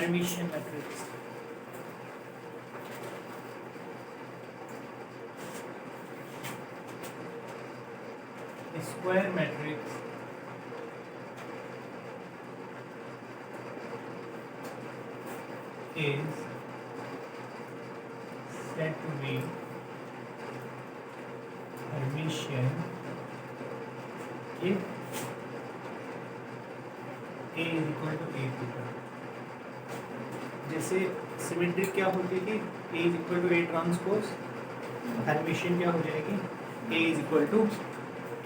Hermitian matrix. Square matrix is said to be Hermitian if A is equal to A theta. जैसे symmetric क्या होती थी, A is equal to A transpose, Hermitian क्या हो जाएगी, A is equal to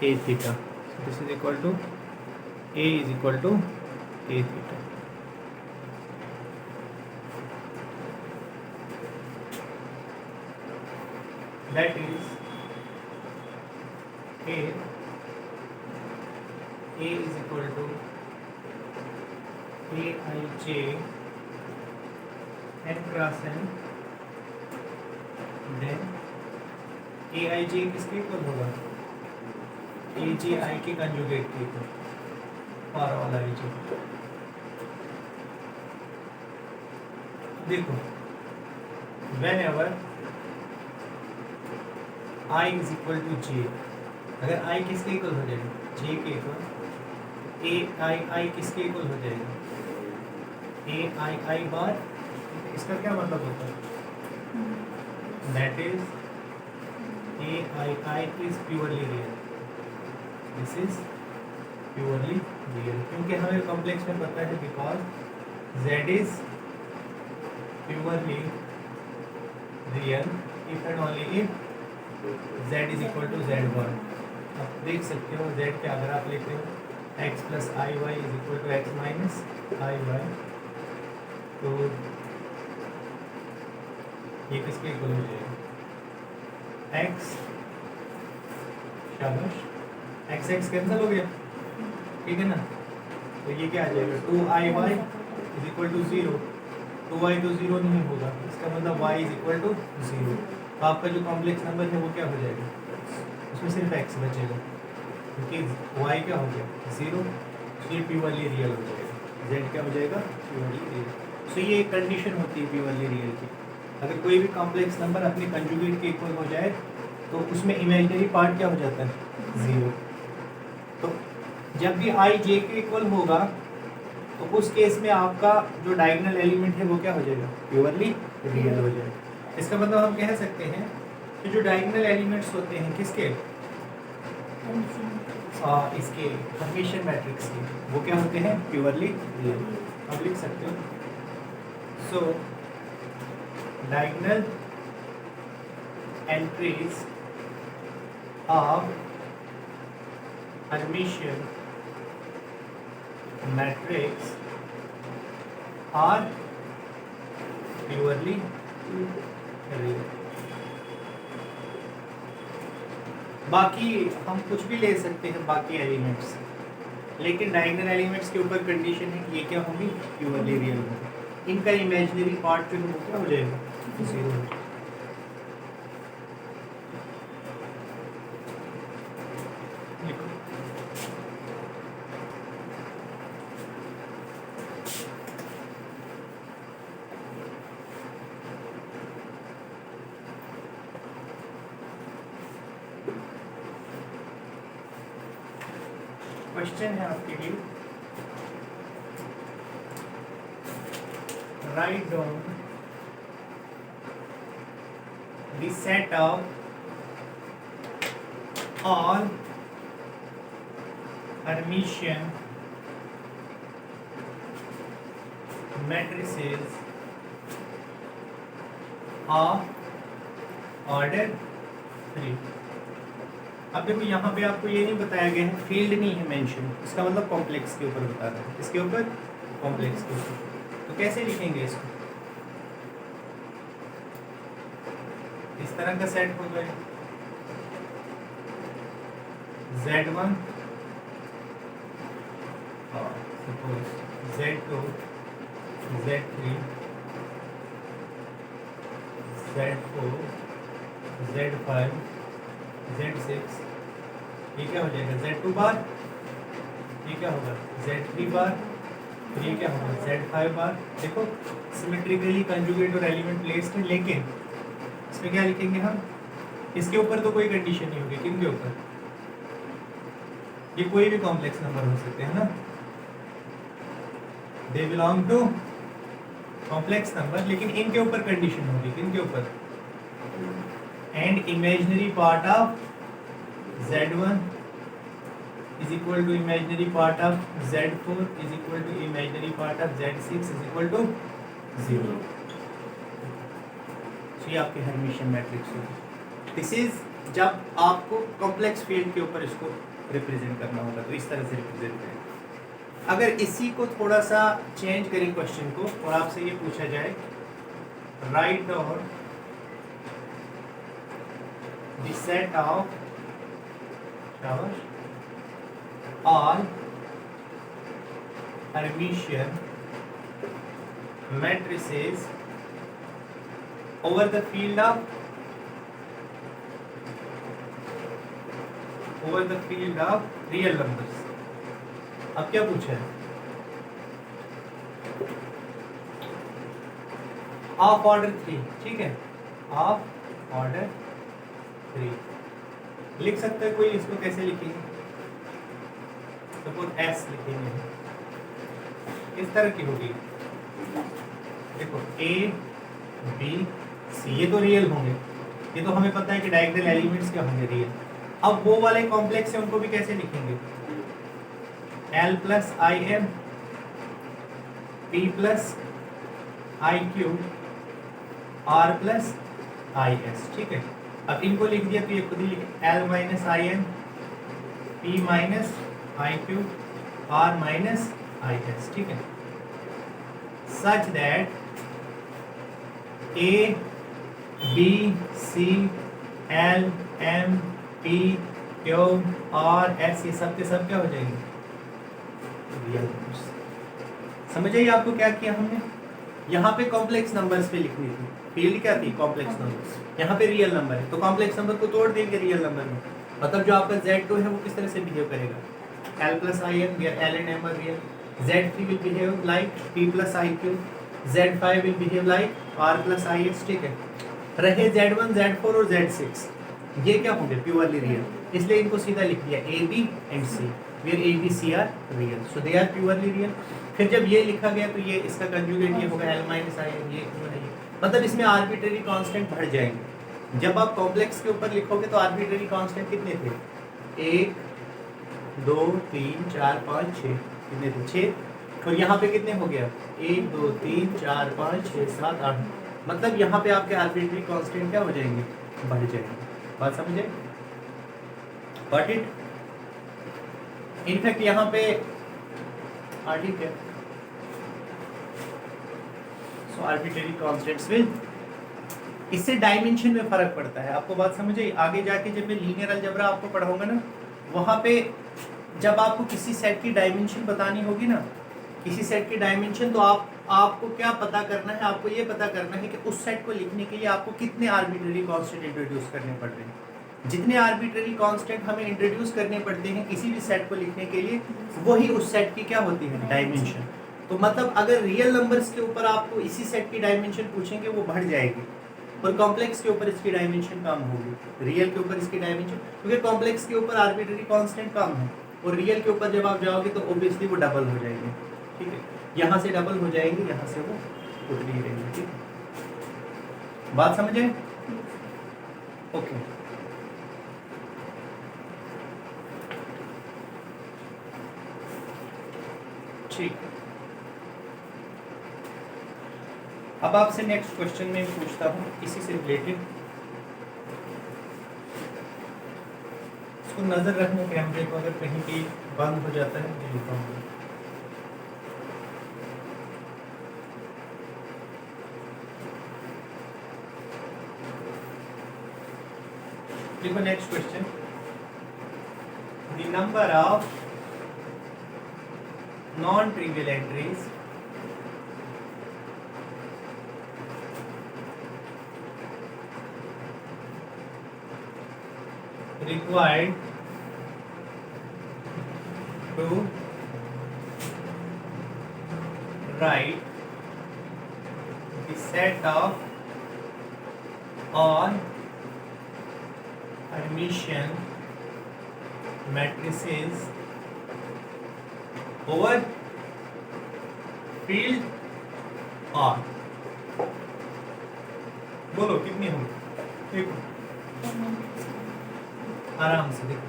A theta. So this is equal to A is equal to A theta. That is A is equal to Aij n cross n, then Aij किसके equal होगा, Aj I के conjugate के equal, power वाला Aj. देखो whenever I is equal to J, अगर I किसके equal हो जाएगा, J के इक्वल, I किसके इक्वल हो जाएगा, I बार. इसका क्या मतलब होता है, that is I is purely real. This is purely real, क्योंकि हमें कॉम्प्लेक्स में पता है because Z is purely real if and only if Z is equal to Z1. आप देख सकते हो Z के अगर आप लेते हो x plus iy is equal to x minus iy, तो ये किसके इक्वल हो जाएगा, x, शाबाश, x कैंसिल हो गया, ठीक है ना. तो ये क्या आ जाएगा, 2iy is equal to 0, 2y तो 0 नहीं होगा, इसका मतलब y इज इक्वल टू 0. तो आपका जो कॉम्प्लेक्स नंबर है वो क्या हो जाएगा, उसमें सिर्फ x बचेगा, क्योंकि y क्या हो गया 0, तो ये प्योरली रियल हो जाएगा, z क्या हो जाएगा प्योरली रियल. सो ये एक कंडीशन होती है प्योरली रियल की, अगर कोई भी कॉम्प्लेक्स नंबर अपने कंजुगेट के इक्वल हो जाए तो उसमें इमेजिनरी पार्ट क्या हो जाता है 0. तो जब भी i j के इक्वल होगा तो उस केस में आपका जो डायगोनल एलिमेंट है वो क्या हो जाएगा, प्योरली रियल हो जाएगा. इसका मतलब हम कह सकते हैं कि जो डायगोनल एलिमेंट्स होते हैं किसके, इसके हर्मिशियन मैट्रिक्स के, वो क्या होते हैं प्योरली रियल. आप लिख सकते हो. सो diagonal entries of Hermitian matrix are purely real. बाकी हम कुछ भी ले सकते हैं बाकी एलिमेंट्स, लेकिन डायगोनल एलिमेंट्स के ऊपर कंडीशन है कि ये क्या होंगी, प्योरली रियल होंगी. इनका इमेजिनरी पार्ट जो है वो क्या हो जाएगा, 0. क्वेश्चन है आपके लिए, write down the set of all Hermitian matrices of order 3. अब देखो यहाँ पे आपको ये नहीं बताया गया है, फील्ड नहीं है मेंशन, इसका मतलब कॉम्प्लेक्स के ऊपर बता रहा है. इसके ऊपर कॉम्प्लेक्स के ऊपर, तो कैसे लिखेंगे इसको, इस तरह का सेट हो गया Z1 suppose Z2 Z3 Z4 Z5 Z6, ये क्या हो जाएगा Z2 बार, ये क्या होगा Z3 बार, तो ये क्या होगा Z5 बार, देखो सिमेट्रिकली कंजुगेट और एलिमेंट प्लेस्ड है, लेकिन इसमें क्या लिखेंगे हम, इसके ऊपर तो कोई कंडीशन नहीं होगी, किन के ऊपर, ये कोई भी कॉम्प्लेक्स नंबर हो सकते हैं ना, they belong to complex number, लेकिन इनके ऊपर कंडीशन होगी, किन के ऊपर, and imaginary part of Z1 is equal to imaginary part of Z4 is equal to imaginary part of Z6 is equal to 0. So ये आपके हर्मिशियन मैट्रिक्स होगी। दिस इज जब आपको कॉम्प्लेक्स फील्ड के ऊपर इसको रिप्रेजेंट करना होगा तो इस तरह से रिप्रेजेंट करें। अगर इसी को थोड़ा सा चेंज करें क्वेश्चन को और आपसे ये पूछा जाए write down the set of all Hermitian matrices over the field of real numbers। अब क्या पूछा है, ऑफ ऑर्डर 3, ठीक है, ऑफ ऑर्डर 3 लिख सकते हैं कोई, इसको कैसे लिखेंगे, सपोज एस लिखेंगे, इस तरह की होगी, देखो ए बी सी, ये तो रियल होंगे, ये तो हमें पता है कि डायगोनल एलिमेंट्स क्या होंगे, रियल। अब वो वाले कॉम्प्लेक्स है उनको भी कैसे लिखेंगे, L plus I M P plus I Q R plus I S, ठीक है। अब इनको लिख दिया तो ये खुद ही लिखे L minus I M P minus I Q R minus I S, ठीक है, such that A B C L M P Q R S ये सब के सब क्या हो जाएंगे, रियल नंबर्स। समझ आइए आपको क्या किया हमने, यहाँ पे कॉम्प्लेक्स नंबर्स पे लिखनी थी, फील्ड क्या थी, कॉम्प्लेक्स नंबर्स, यहाँ पे रियल नंबर है तो कॉम्प्लेक्स नंबर को तोड़ देंगे रियल नंबर में, मतलब जो आपका Z2 है वो किस तरह से बिहेव करेगा, L plus I n where L and M are real, Z3 will behave like P plus IQ, Z5 will behave like R plus IS, ठीक है। रहे Z1, Z4 और Z6, ये क्या होंगे, प्योरली रियल, इसलिए इनको सीधा लिख दिया A, B and C where A, B, C are real, so they are purely real। फिर जब ये लिखा गया तो ये इसका कंजुगेट ये होगा L minus I n, ये मतलब इसमें आर्बिट्रेरी कांस्टेंट बढ़ जाएंगे। जब आप कॉम्प्लेक्स के ऊपर लिखोगे तो आर्बिट्रेरी कांस्टेंट कितने थे, 1 2 3 4 5 6, कितने थे 6, और यहाँ पे कितने हो गया 1 2 3 4 5 6 7 8, मतलब यहाँ पे आपके आर्बिट्रेरी कांस्टेंट क्या हो जाएंगे, बढ़ जाएंगे। बात समझे, गॉट इट। इनफैक्ट यहाँ पे ठीक है, सो आर्बिट्रेरी कांस्टेंट्स विल, इससे डायमेंशन में फर्क पड़ता है, आपको बात समझ आई। आगे जाके जब मैं लीनियर अलजेब्रा आपको पढ़ाऊंगा ना, वहाँ पे जब आपको किसी सेट की डायमेंशन बतानी होगी ना, किसी सेट की डायमेंशन, तो आपको क्या पता करना है, आपको ये पता करना है कि उस सेट को लिखने के लिए आपको कितने आर्बिट्रेरी कांस्टेंट इंट्रोड्यूस करने पड़ रहे हैं। जितने आर्बिट्रेरी कांस्टेंट हमें इंट्रोड्यूस करने पड़ते हैं किसी भी सेट को लिखने के लिए, वही उस सेट की क्या होती है, डायमेंशन। तो मतलब अगर रियल नंबर्स के ऊपर आपको इसी सेट की डायमेंशन पूछेंगे वो बढ़ जाएगी, और कॉम्प्लेक्स के ऊपर इसकी डायमेंशन कम होगी, रियल के ऊपर इसकी डायमेंशन, क्योंकि कॉम्प्लेक्स के ऊपर आर्बिट्रेरी कांस्टेंट कम है, और रियल के ऊपर जब आप जाओगे तो ऑब्वियसली वो डबल हो जाएंगे, ठीक है, यहाँ से डबल हो जाएंगे, यहाँ से वो उतनी ही रहेंगे, ठीक है, बात समझे, ओके। ठीक, अब आपसे नेक्स्ट क्वेश्चन में पूछता हूँ इसी से रिलेटेड, इसको नजर रखने कैमरे को, अगर कहीं भी बंद हो जाता है मैं लिखा हूँ। देखो next question, the number of non-trivial entries required to write the set of all Hermitian matrices over field R। बोलो कितनी होंगी? देखो आराम से देखो,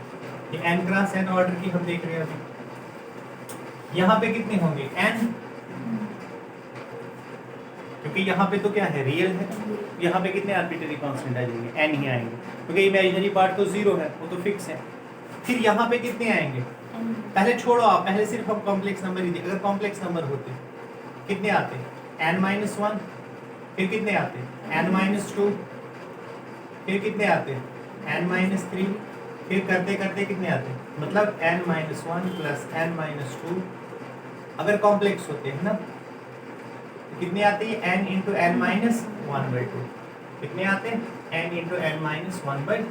ये n क्रॉस n ऑर्डर की हम देख रहे हैं अभी। यहाँ पे कितने होंगे? n, क्योंकि यहाँ पे तो क्या है, रियल है। यहाँ पे कितने आर्बिट्ररी कांस्टेंट आ जाएंगे? n ही आएंगे, क्योंकि इमेजिनरी पार्ट तो जीरो है, वो तो फिक्स है। फिर यहाँ पे कितने आएंगे? पहले छोड़ो आप, पहले सिर्फ हम कॉम्प्लेक्स नंबर ही देखें। अगर कॉम्प्लेक्स नंबर होते कितने आते? n-1, फिर कितने आते? n-2, फिर कितने आते? n-3, फिर करते करते कितने आते? मतलब n-1 प्लस n-2 अगर कॉम्प्लेक्स होते हैं ना, तो कितने आते हैं? n into n-1/2। कितने आते हैं? n into n-1/2।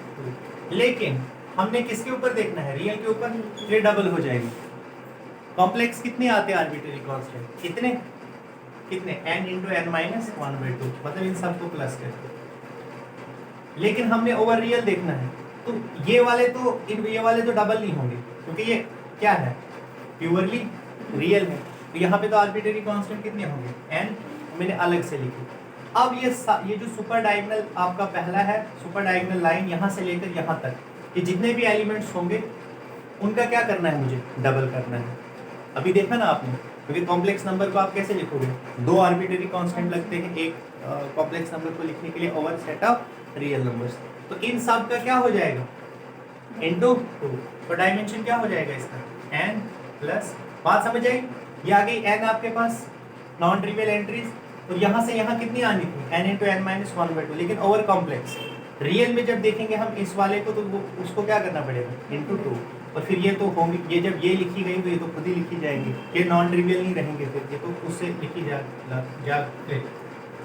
लेकिन हमने किसके ऊपर देखना है? रियल के ऊपर। ये डबल हो जाएगी। कॉम्प्लेक्स कितने आते हैं आर्बिट्ररी कांस्टेंट? कितने कितने? n इंटू n-1/2, मतलब इन सबको प्लस करके। लेकिन हमने ओवर रियल देखना है, तो ये वाले तो डबल नहीं होंगे, क्योंकि ये क्या है? प्योरली रियल है। तो यहाँ पे तो आर्बिट्ररी कांस्टेंट कितने होंगे? n, मैंने अलग से लिखी। अब ये जो सुपर डायगोनल आपका पहला है, सुपर डायगोनल लाइन यहाँ से लेकर यहाँ तक, ये जितने भी एलिमेंट्स होंगे उनका क्या करना है? मुझे डबल करना है। अभी देखा ना आपने, क्योंकि कॉम्प्लेक्स नंबर को आप कैसे लिखोगे? दो आर्बिट्ररी कांस्टेंट लगते हैं एक कॉम्प्लेक्स नंबर को लिखने के लिए over set of real numbers. तो इन सब का क्या हो जाएगा? इनटू 2। तो डायमेंशन क्या हो जाएगा इसका? n प्लस, बात समझ आई? ये आ गई n आपके पास नॉन ट्रिवियल एंट्रीज। तो यहाँ से यहाँ कितनी आनी थी? n इंटू n-1/2, लेकिन ओवर कॉम्प्लेक्स। रियल में जब देखेंगे हम इस वाले को, तो वो उसको क्या करना पड़ेगा? इनटू 2। और फिर ये तो होंगी, ये जब ये लिखी गई तो ये तो खुद ही लिखी जाएंगी, ये नॉन ट्रिवियल नहीं रहेंगे, फिर ये तो उससे लिखी जा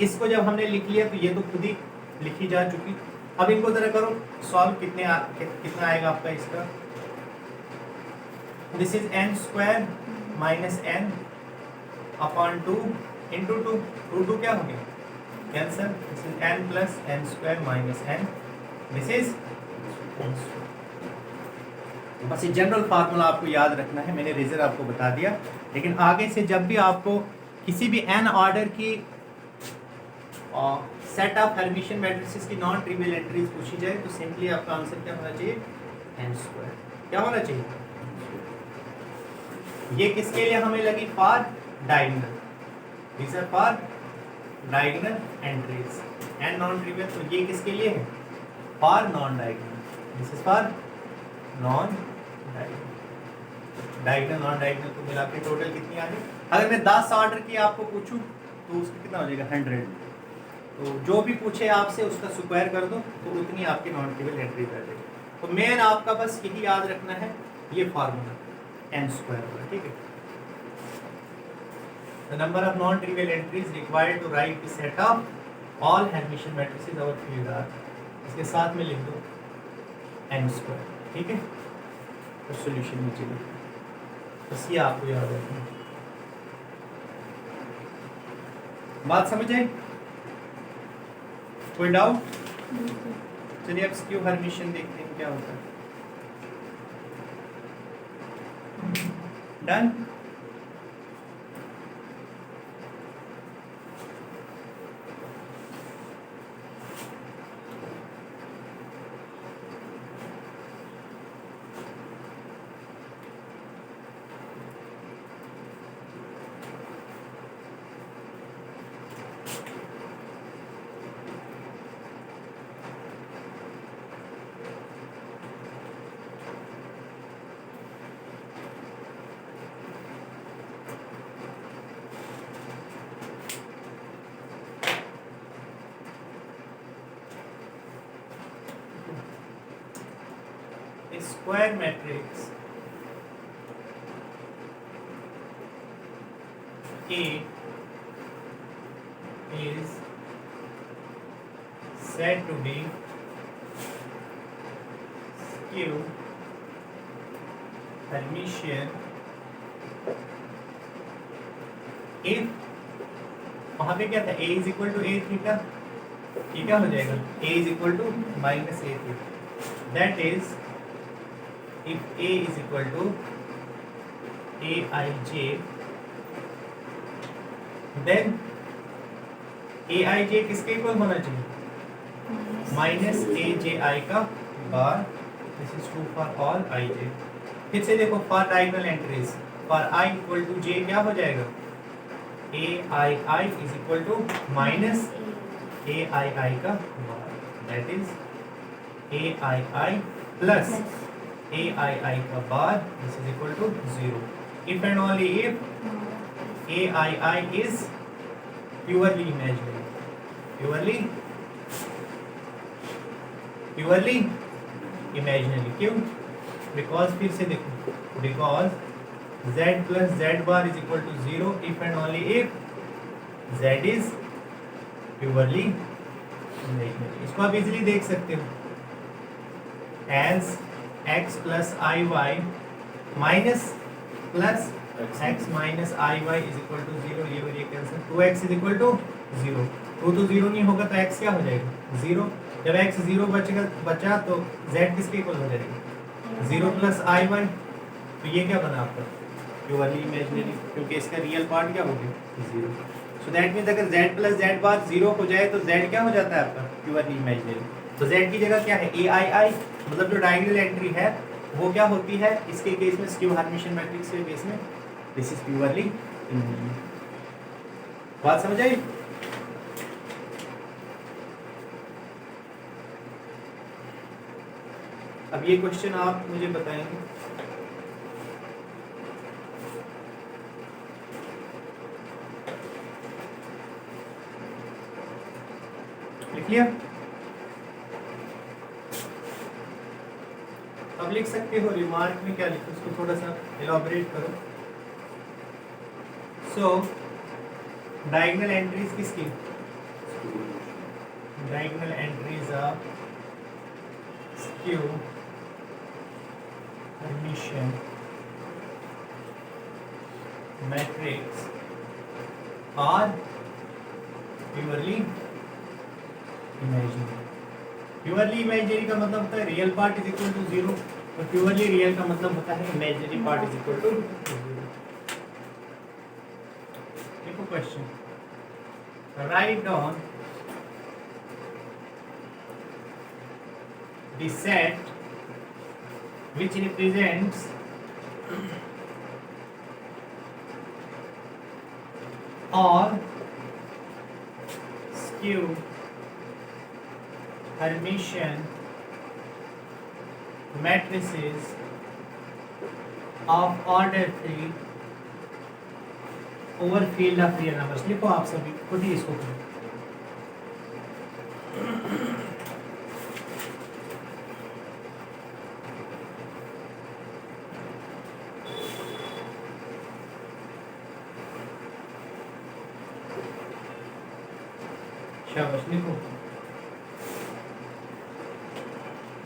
इसको जब हमने लिख लिया तो ये तो खुद ही लिखी जा चुकी। अब इनको जरा करो सॉल्व, कितना आएगा आपका इसका? This is n² minus n upon 2 into 2। 2 क्या हो गया? Cancer. This is n plus n² minus n, this is n²। बस ये जनरल फार्मूला आपको याद रखना है, मैंने रीजन आपको बता दिया। लेकिन आगे से जब भी आपको किसी भी n ऑर्डर की सेट ऑफ हर्मिशियन मैट्रिसेस की नॉन ट्रिवियल एंट्रीज पूछी जाए, तो सिंपली आपका आंसर क्या होना चाहिए? n²। क्या होना चाहिए? ये किसके लिए हमें लगी? For diagonal. This are for diagonal entries and non trivial. तो ये किसके लिए है? For non diagonal. This is for non diagonal non diagonal को मिला के टोटल कितनी आ गई? अगर मैं 10 ऑर्डर की आपको पूछूं तो उसका कितना हो जाएगा? 100। तो जो भी पूछे आपसे उसका स्क्वायर कर दो, तो उतनी आपकी नॉन ट्रिवियल एंट्री कर देगी। तो मेन आपका बस यही याद रखना है, ये फार्मूला n² होगा, ठीक है। The number of non-trivial entries required to write the set of all Hermitian matrices over field R। इसके साथ में लिख दो n², ठीक है। और सॉल्यूशन नीचे लिख दो, बस ये आपको याद रखना। बात समझ आई? कोई डाउट? चलिए अब स्क्यू हर्मिशियन देखते हैं क्या होता है। Done. Square matrix A is said to be skew Hermitian if वहाँ पे क्या था, a is equal to A theta, ये क्या हो जाएगा, a is equal to minus A theta. That is if a is equal to A I J, then A I J किसके equal होना चाहिए, माइनस ए जे आई का bar. This is true for all I J. फिर से देखो, for diagonal entries for I equal to J क्या हो जाएगा, A I I is equal to minus A I I का bar, that is A I I plus A I I का bar, this is equal to 0 if and only if A I I is purely imaginary, purely imaginary. क्यों, because फिर से देखो, because z plus z bar is equal to 0 if and only if z is purely imaginary. इसको आप easily देख सकते हो as x plus I Y minus plus x minus I Y is equal to 0, ये और ये cancel, 2x is equal to 0, 2 तो 0 नहीं होगा तो x क्या हो जाएगा 0, जब x 0 बचा तो z किसके इक्वल हो जाएगा 0 प्लस आई वाई, तो ये क्या बना आपका प्योरली इमेजिनरी, क्योंकि इसका रियल पार्ट क्या हो गया 0। सो दैट मीन्स अगर z प्लस z बार 0 हो जाए तो z क्या हो जाता है आपका प्योरली इमेजिनरी। तो z की जगह क्या है ए आई आई, मतलब जो डायगोनल एंट्री है वो क्या होती है इसके केस में, स्क्यू हार्मिशियन मैट्रिक्स के केस में दिस इज प्योरली इमेजिनरी। बात समझ आई। अब ये क्वेश्चन आप मुझे बताएंगे, लिख लिया। अब लिख सकते हो रिमार्क में क्या लिखो, उसको थोड़ा सा एलॉबरेट करो। सो डायगोनल एंट्रीज किसकी, diagonal entries of skew Hermitian matrix are purely imaginary. Purely imaginary का मतलब होता है real part is equal to 0 और प्योरली रियल का मतलब होता है imaginary part is equal to 0। देखो question, write down the set which represents all skew Hermitian matrices of order 3 over field of real numbers। लिखो आप सभी खुद ही इसको करो। शाबाश, लिखो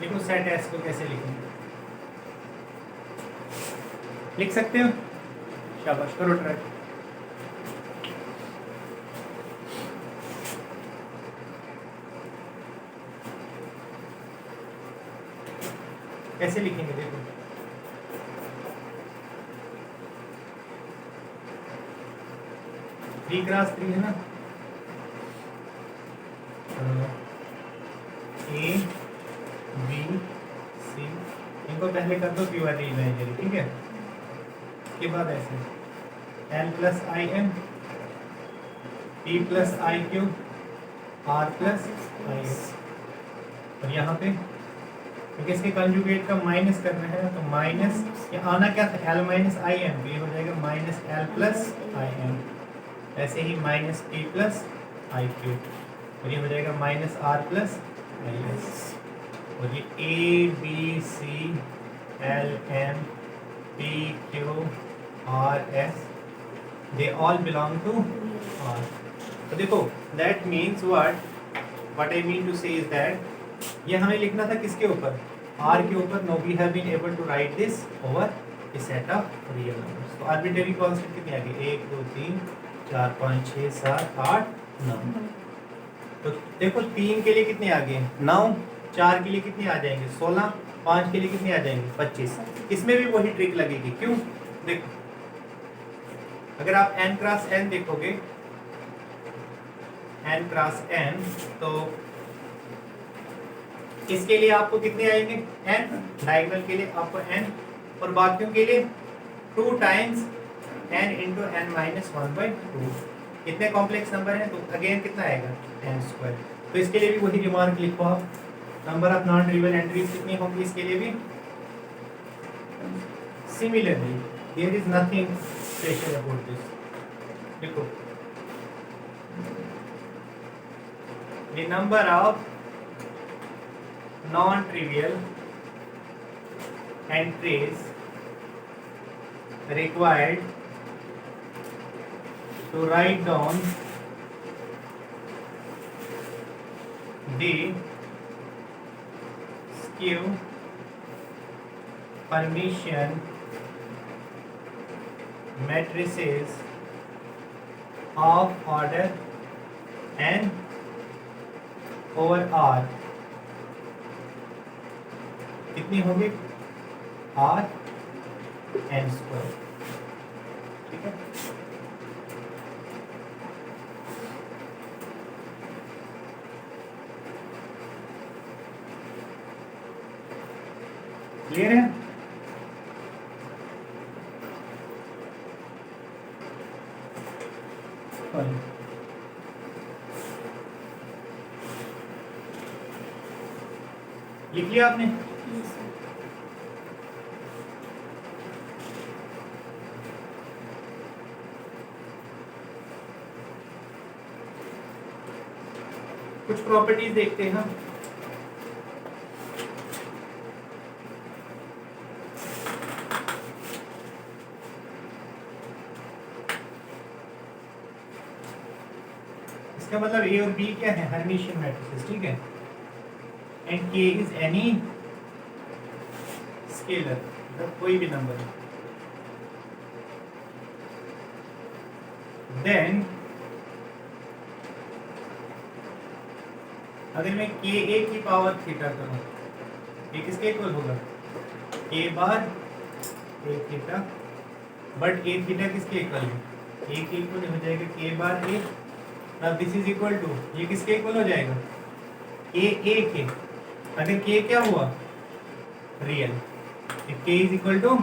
लिखो सेट एस को कैसे लिखेंगे, लिख सकते हो, शाबाश करो ट्राई। कैसे लिखेंगे देखो, थ्री क्रॉस थ्री है ना, ए बी सी, इनको पहले कर दो प्योरली इमेजिनरी, ठीक है। के बाद ऐसे L plus I M, P plus I Q, R plus I S, और यहाँ पे क्योंकि इसके कंजुगेट का माइनस करना है तो माइनस, ये आना क्या था एल माइनस आई एम, तो ये हो जाएगा minus L plus I M, ऐसे ही minus P plus I Q, और ये हो जाएगा minus R plus I S, और ये A B C L M P Q R S they all belong to R. तो देखो that means what I mean to say is that ये हमें लिखना था किसके ऊपर, आर के ऊपर। No we have been able to write this over A set of real numbers. तो आर्बिट्रेरी कांस्टेंट कितनी आ गई, 1 2 3 4 5 6 7 8 9। तो देखो 3 के लिए कितने आ गए 9, 4 के लिए कितने आ जाएंगे 16, 5 के लिए कितने आ जाएंगे 25। इसमें भी वही ट्रिक लगेगी। क्यों? देखो अगर आप n क्रॉस n देखोगे, n क्रॉस n, तो इसके लिए आपको कितने आएंगे n, डायगोनल के लिए आपको n, और बाकियों के लिए 2 times n into n minus 1/2। कितने कॉम्प्लेक्स नंबर हैं तो अगेन कितना आएगा n स्क्वायर। तो इसके लिए भी वही रिमार्क लिखो आप, number of non trivial entries कितनी होंगी इसके लिए भी। Similarly there is nothing special about this. देखो the number of non trivial entries required to write down the skew Hermitian matrices of order n over r कितनी होगी r n square. ठीक है, क्लियर है? लिख लिया आपने? कुछ प्रॉपर्टीज देखते हैं हम। इसका मतलब ए और बी क्या है हर्मिशियन मैट्रिसेस। ठीक है, एंड के इज एनी स्केलर, मतलब कोई भी नंबर। देन अगर मैं के ए की पावर थीटा करूं, ये किसके इक्वल होगा A bar A theta, but A theta किसके इक्वल है ए के इक्वल हो जाएगा K bar A. Now this is equal to, ये किसके इक्वल हो जाएगा ए के। अगर के क्या हुआ रियल, के इज इक्वल टू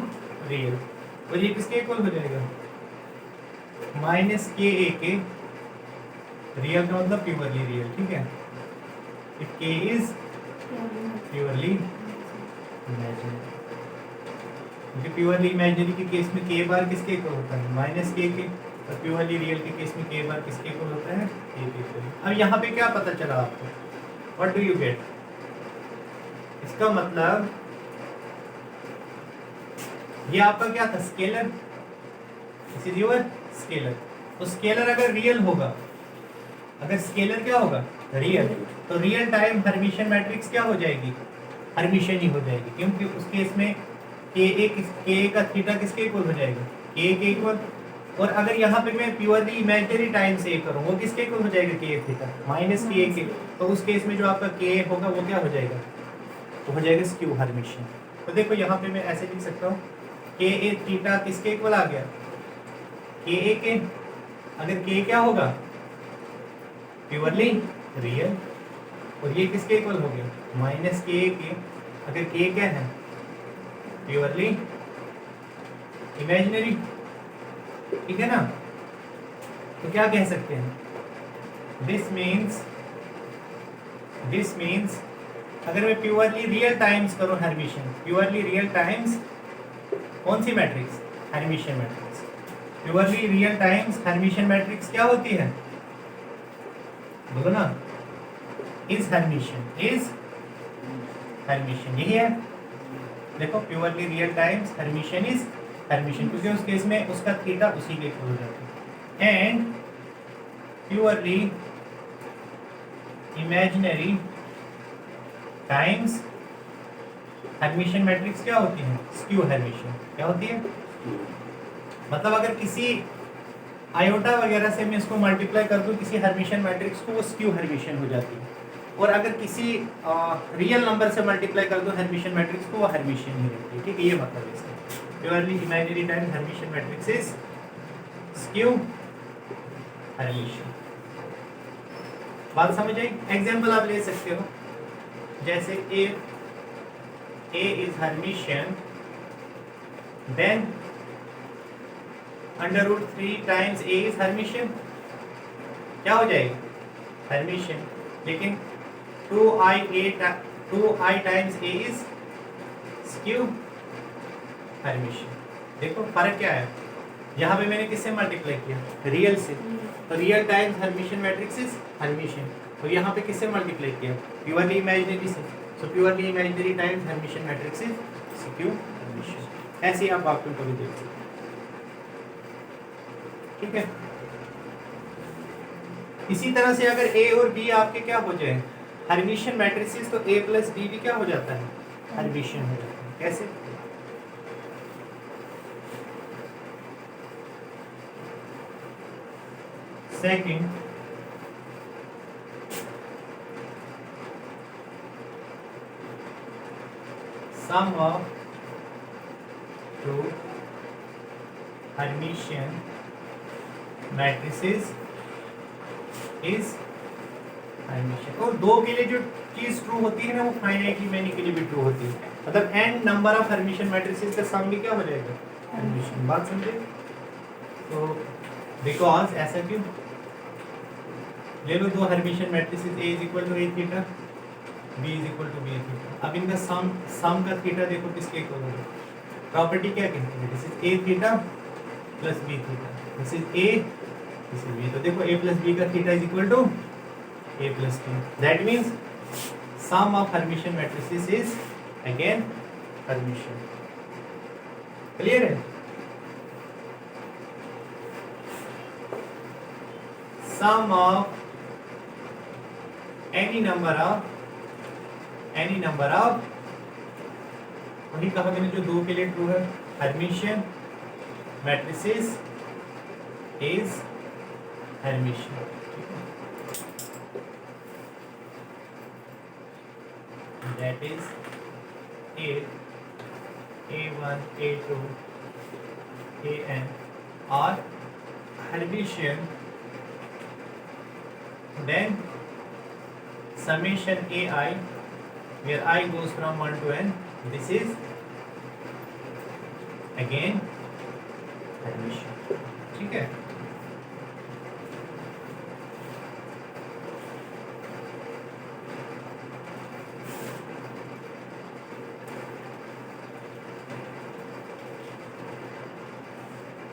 रियल, और ये किसके इक्वल हो जाएगा माइनस के ए के। रियल का मतलब प्योरली रियल। ठीक है, if k is purely imaginary, क्योंकि प्योरली इमेजिनरी के केस में k बार किसके इक्वल होता है माइनस k के, और प्योरली रियल के केस में k बार किसके इक्वल होता है k के इक्वल। अब यहाँ पे क्या पता चला आपको, व्हाट डू यू गेट? इसका मतलब ये आपका क्या था scalar, this is your scalar. तो स्केलर अगर रियल होगा, अगर स्केलर क्या होगा रियल, तो रियल टाइम हर्मिशियन मैट्रिक्स क्या हो जाएगी हर्मिशियन ही हो जाएगी, क्योंकि उस केस में के का थीटा किसके इक्वल हो जाएगा के के इक्वल। और अगर यहाँ पे मैं प्योरली इमेजिनरी टाइम से करूँ, वो किसके इक्वल हो जाएगा के थीटा माइनस के। तो उस केस में जो आपका के होगा वो क्या हो जाएगा, तो हो जाएगा स्क्यू हर्मिशियन। तो देखो यहाँ पे मैं ऐसे लिख सकता हूँ के ए थीटा किसके इक्वल आ गया के के। अगर के क्या होगा प्योरली रियल, और ये किसके इक्वल हो गया माइनस के। अगर के क्या है प्योरली इमेजिनरी। ठीक है ना, तो क्या कह सकते हैं दिस मीन्स अगर मैं प्योरली रियल टाइम्स करूं हर्मिशियन, प्योरली रियल टाइम्स कौन सी matrix Hermitian matrix. Purely real times Hermitian matrix क्या होती है बोलो ना, इज हर्मिशियन यही है। देखो purely real times Hermitian is Hermitian, क्योंकि उस केस में उसका थीटा उसी के इक्वल हो जाता है। And purely imaginary times Hermitian matrix क्या होती है स्क्यू हर्मिशियन। क्या होती है मतलब अगर किसी आयोटा वगैरह से मैं इसको मल्टीप्लाई कर दूं किसी हर्मिशियन मैट्रिक्स को, वो स्क्यू हर्मिशियन हो जाती है। और अगर किसी रियल नंबर से मल्टीप्लाई कर दूं हर्मिशियन मैट्रिक्स को, वो हर्मिशियन ही रहती है। ठीक है, ये मतलब इसका purely imaginary times Hermitian matrix is skew Hermitian. बात समझ आई? एग्जांपल आप ले सकते हो, जैसे A is Hermitian, then under root 3 times A is Hermitian, क्या हो जाएगा? Hermitian। लेकिन 2i times A is skew Hermitian। देखो फर्क क्या है, यहाँ पे मैंने किससे मल्टीप्लाई किया? रियल से। तो real times Hermitian matrix is Hermitian, तो यहाँ पे किससे मल्टीप्लाई किया? प्योरली इमेजिनरी से। So purely imaginary times Hermitian matrix is skew Hermitian. ऐसे ही आप वाक्यों को भी देख सकते हैं। ठीक है, इसी तरह से अगर A और B आपके क्या हो जाए हर्मिशियन मैट्रिसेस, तो A प्लस B भी क्या हो जाता है? हर्मिशियन हो जाता है। कैसे? Second, sum of two Hermitian matrices is Hermitian। और दो के लिए जो चीज ट्रू होती है ना, वो फाइनाइटली मैनी के लिए भी ट्रू होती है। मतलब n number of Hermitian matrices का सम भी क्या हो जाएगा? हर्मिशियन। बात समझे? तो बिकॉज ऐसा क्यों? ले लो दो Hermitian matrices A is equal to A theta, B is equal to B theta. अब इनका सम का थीटा देखो किसके इक्वल होगा? प्रॉपर्टी क्या कहती है? This is A theta plus B theta, this is A, this is B। तो देखो A प्लस B का theta is equal to A plus B। That means sum of Hermitian matrices is again Hermitian. Clear है? Sum of any number of वही कहा मैंने जो दो के लिए ट्रू है, Hermitian matrices is Hermitian. That is A1 A2 AN are Hermitian, then summation AI where I goes from 1 to n, this is again Hermitian। ठीक है,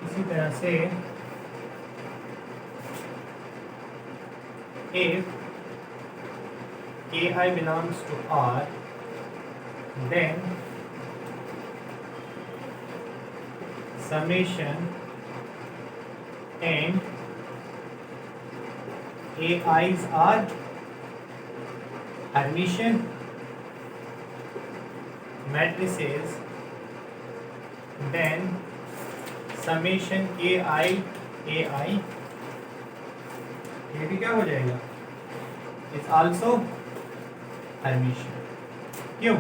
इसी तरह से if Ki belongs to R, then summation and AIs are Hermitian matrices, then summation AI ये भी क्या हो जाएगा? Is also Hermitian. क्यों?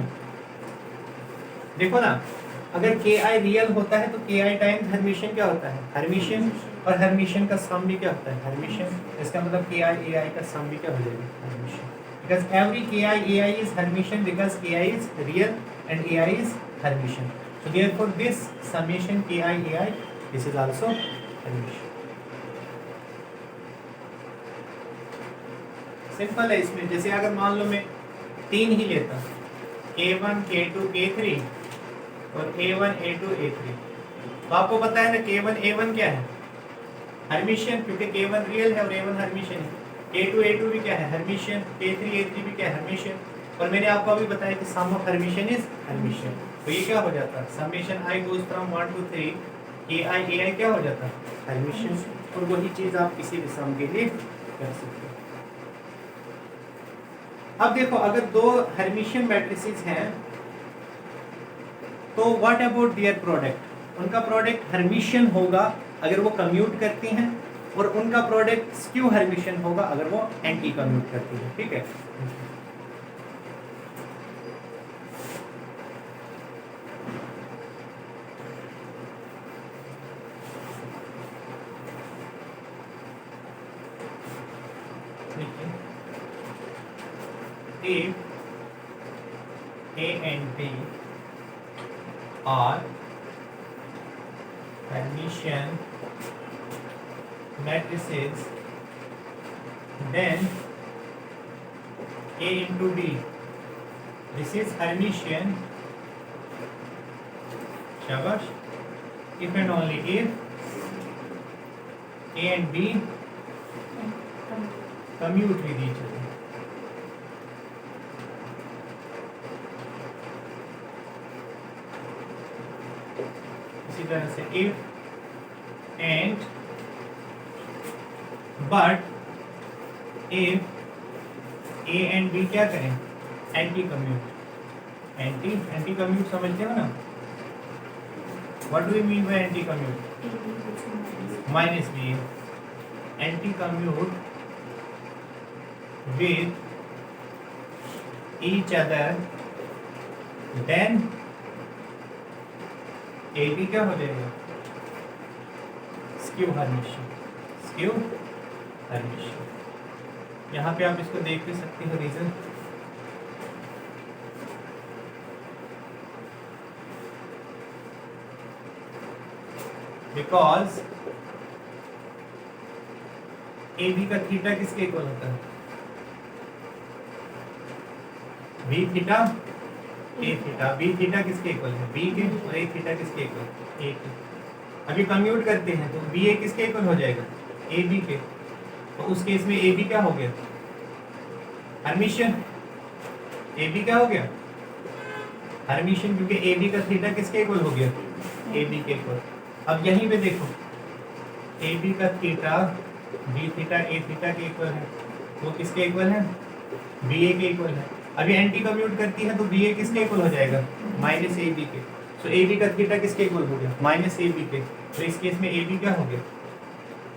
देखो ना, अगर Ki रियल होता है तो Ki टाइम्स हर्मिशियन क्या होता है? हर्मिशियन। और हर्मिशियन का सम भी क्या होता है? हर्मिशियन। इसका मतलब Ki AI का सम भी क्या हो जाएगा? Hermitian. Because every Ki AI is Hermitian because Ki is real and AI is Hermitian. So therefore this summation Ki AI this is also Hermitian. Simple है इसमें। जैसे अगर मान लो मैं 3 ही लेता, K1 K2 K3 और A1 A2 A3, तो आपको पता है ना K1 A1 क्या है? हर्मिशियन, क्योंकि K1 रियल है और A1 हर्मिशियन है। K2 A2 भी क्या है? हर्मिशियन। K3 A3 भी क्या है? हर्मिशियन। और मैंने आपको अभी बताया कि सम ऑफ हर्मिशियन इज हर्मिशियन। तो ये क्या हो जाता है? Summation I goes from 1 to 3 Ki AI क्या हो जाता है? हर्मिशियन। और वही चीज आप किसी भी सम के लिए कर सकते हैं। अब देखो, अगर दो हर्मिशियन मैट्रिसेस हैं तो व्हाट अबाउट देयर प्रोडक्ट? उनका प्रोडक्ट हर्मिशियन होगा अगर वो कम्यूट करती हैं और उनका प्रोडक्ट स्क्यू हर्मिशियन होगा अगर वो एंटी कम्यूट करती है, ठीक है। If A and B are Hermitian matrices, then A into B, this is Hermitian, shabash, if and only if A and B commute with each other. इसी तरह से if and but if A and B क्या करें, anti commute. Anti commute समझते हो ना, what do you mean by anti commute? Minus B, anti commute with each other, then A B क्या हो जाएगा, स्क्यू हर्मिशियन, स्क्यू हर्मिशियन। यहाँ पे आप इसको देख भी सकते हो रीजन, बिकॉज ए बी का थीटा किसके इक्वल होता है, बी थीटा ए थीटा, बी थीटा किसके इक्वल है, बी के, और ए थीटा किसके इक्वल, ए के। अभी कम्यूट करते हैं तो बी ए किसके इक्वल हो जाएगा, ए बी के, तो उस केस में ए बी क्या हो गया, हर्मिशियन। ए बी क्या हो गया, हर्मिशियन, क्योंकि ए बी का थीटा किसके इक्वल हो गया, ए बी के इक्वल। अब यहीं पे देखो, ए बी का थीटा बी थीटा ए थीटा के इक्वल है, वो किसके इक्वल है, बी ए के इक्वल है। अभी एंटी कम्यूट करती है तो बी ए किसके इक्वल हो जाएगा, माइनस ए बी के। सो ए बी का थीटा किसके इक्वल हो गया, माइनस ए बी के। तो इस केस में ए बी क्या हो गया,